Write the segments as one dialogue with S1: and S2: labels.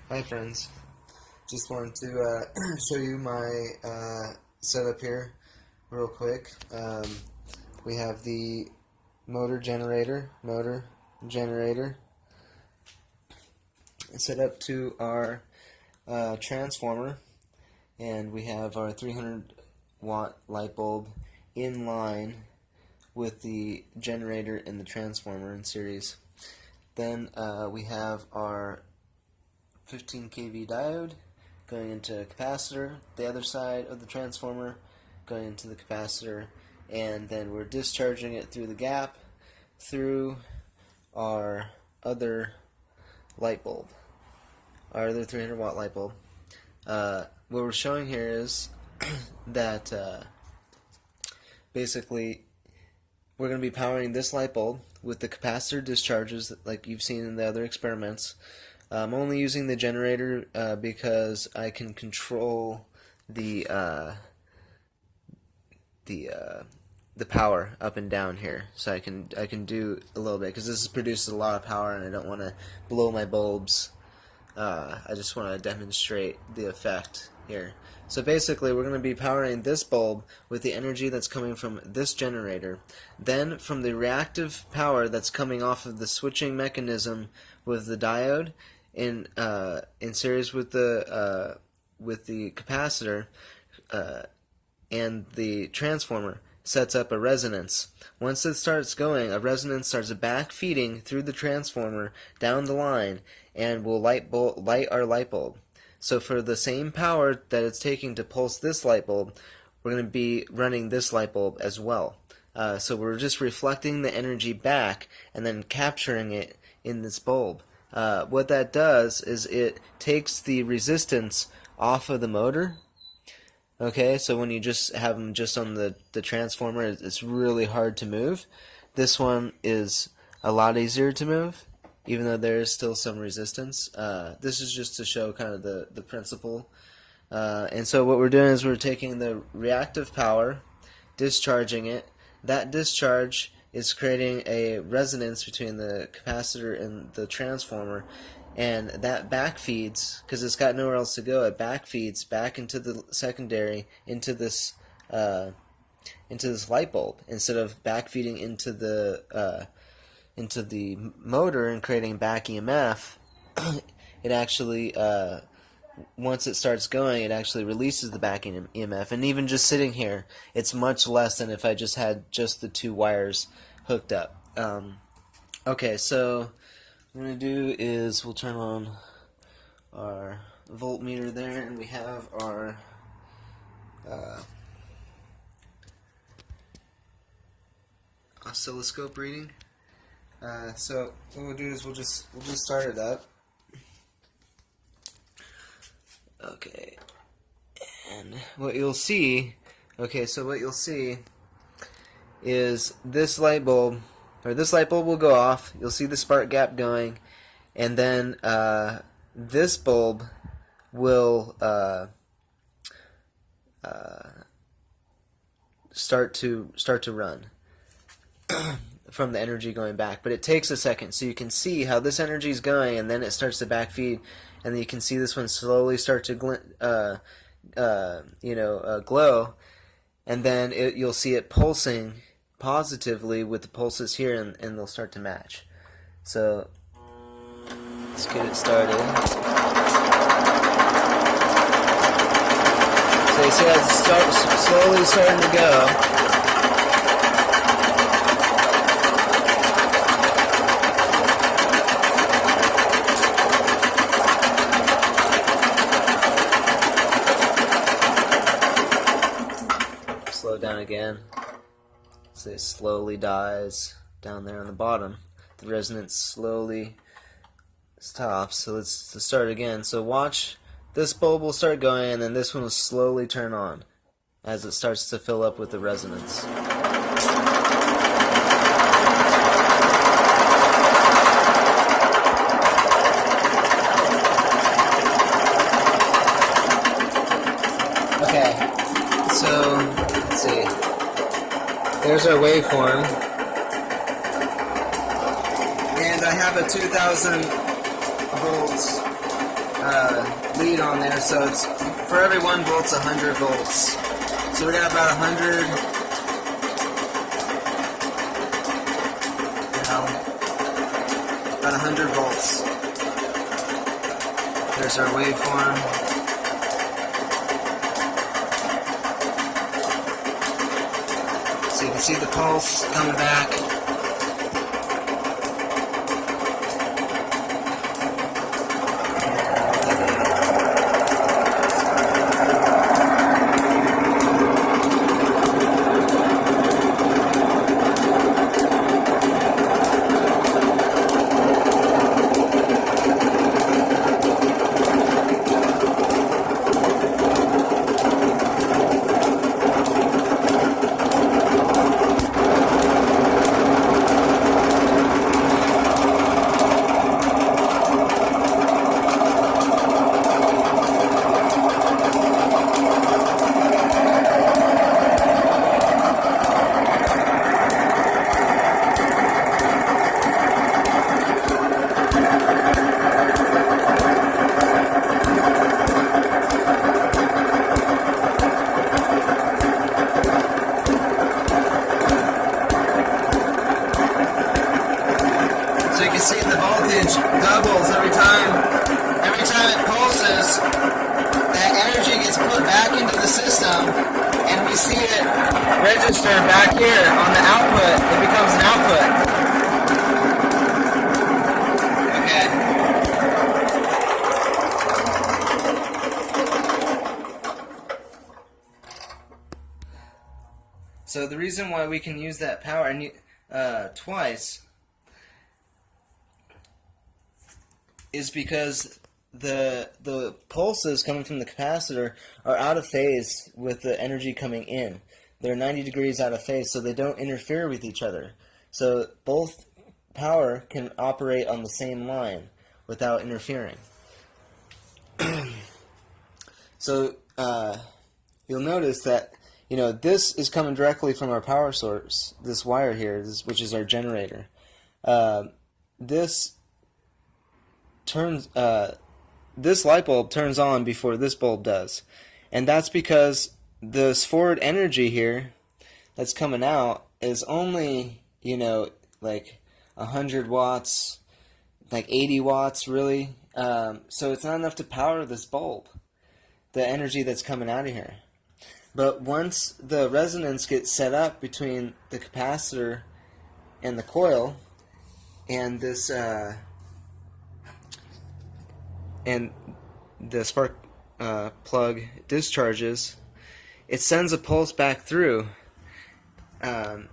S1: Hi friends, just wanted to show you my setup here real quick. We have the motor generator set up to our transformer, and we have our 300-watt light bulb in line with the generator and the transformer in series. Then we have our 15 kV diode going into a capacitor, the other side of the transformer going into the capacitor, and then we're discharging it through the gap through our other light bulb, our other 300-watt light bulb. What we're showing here is that basically we're going to be powering this light bulb with the capacitor discharges like you've seen in the other experiments. I'm only using the generator because I can control the power up and down here, so I can do a little bit because this has produced a lot of power and I don't want to blow my bulbs. I just want to demonstrate the effect here. So basically we're going to be powering this bulb with the energy that's coming from this generator, then from the reactive power that's coming off of the switching mechanism with the diode in series with the capacitor, and the transformer sets up a resonance. Once it starts going, a resonance starts back feeding through the transformer down the line and will light our light bulb. So for the same power that it's taking to pulse this light bulb, we're going to be running this light bulb as well. So we're just reflecting the energy back and then capturing it in this bulb. What that does is it takes the resistance off of the motor. Okay, so when you just have them just on the transformer, it's really hard to move. This one is a lot easier to move, even though there is still some resistance. This is just to show kind of the principle. And so what we're doing is we're taking the reactive power, discharging it. That discharge is creating a resonance between the capacitor and the transformer, and that backfeeds, because it's got nowhere else to go, it backfeeds back into the secondary, into this light bulb, instead of backfeeding into the motor and creating back EMF. It actually, once it starts going, it actually releases the back EMF, and even just sitting here, it's much less than if I just had just the two wires hooked up. Okay, so what we're going to do is we'll turn on our voltmeter there, and we have our oscilloscope reading. So what we'll do is we'll just start it up. Okay, and what you'll see, is this light bulb will go off. You'll see the spark gap going, and then this bulb will start to run from the energy going back. But it takes a second, so you can see how this energy is going, and then it starts to backfeed, and then you can see this one slowly start to glow, and then you'll see it pulsing positively with the pulses here, and they'll start to match. So let's get it started. So you see how it's slowly starting to go. Slow down again. So it slowly dies down there on the bottom. The resonance slowly stops. So let's start again. So watch, this bulb will start going, and then this one will slowly turn on as it starts to fill up with the resonance. Okay, so let's see. There's our waveform, and I have a 2000 volts lead on there, so it's for every 1 volt's 100 volts. So we got about 100, about 100 volts. There's our waveform. So you can see the pulse coming back. So you can see the voltage doubles every time it pulses. That energy gets put back into the system, and we see it register back here on the output. It becomes an output. Okay. So the reason why we can use that power twice is because the pulses coming from the capacitor are out of phase with the energy coming in. They're 90 degrees out of phase, so they don't interfere with each other. So both power can operate on the same line without interfering. So you'll notice that this is coming directly from our power source, this wire here, which is our generator. This light bulb turns on before this bulb does, and that's because this forward energy here that's coming out is only like 100 watts, like 80 watts really, so it's not enough to power this bulb, the energy that's coming out of here. But once the resonance gets set up between the capacitor and the coil, and this and the spark plug discharges, it sends a pulse back through and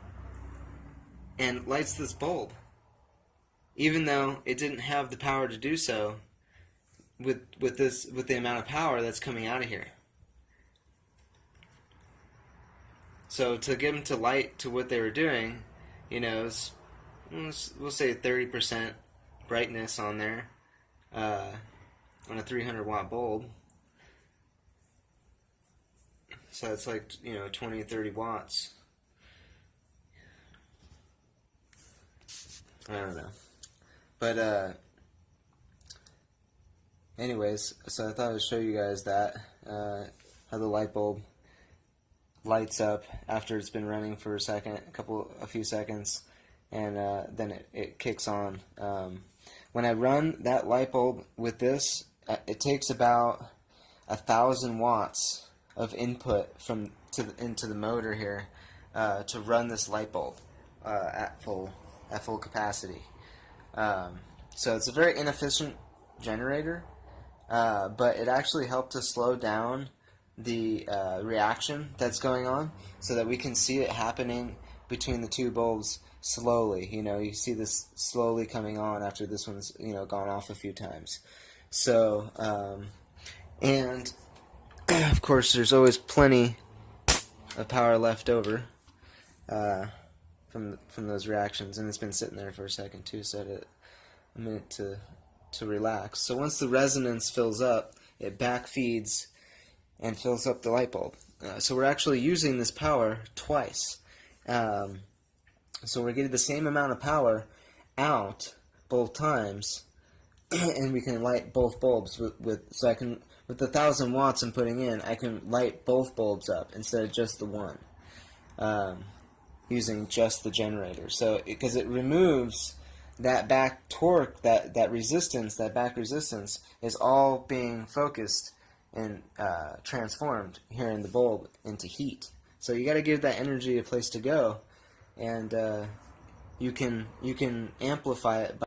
S1: lights this bulb, even though it didn't have the power to do so with the amount of power that's coming out of here. So to get them to light to what they were doing, we'll say 30% brightness on there. On a 300 watt bulb, so it's like 20 30 watts. I don't know, but anyways, so I thought I'd show you guys that how the light bulb lights up after it's been running for a few seconds, and then it kicks on. When I run that light bulb with this, it takes about 1,000 watts of input into the motor here to run this light bulb at full capacity. So it's a very inefficient generator, but it actually helped to slow down the reaction that's going on, so that we can see it happening between the two bulbs slowly. You see this slowly coming on after this one's gone off a few times. So and of course there's always plenty of power left over from those reactions, and it's been sitting there for a second too, so a minute to relax. So once the resonance fills up, it back feeds and fills up the light bulb. So we're actually using this power twice. So we're getting the same amount of power out both times, and we can light both bulbs so I can, with the 1,000 watts I'm putting in, I can light both bulbs up instead of just the one, using just the generator. So because it removes that back torque, that resistance, that back resistance is all being focused and transformed here in the bulb into heat. So you got to give that energy a place to go, and you can amplify it by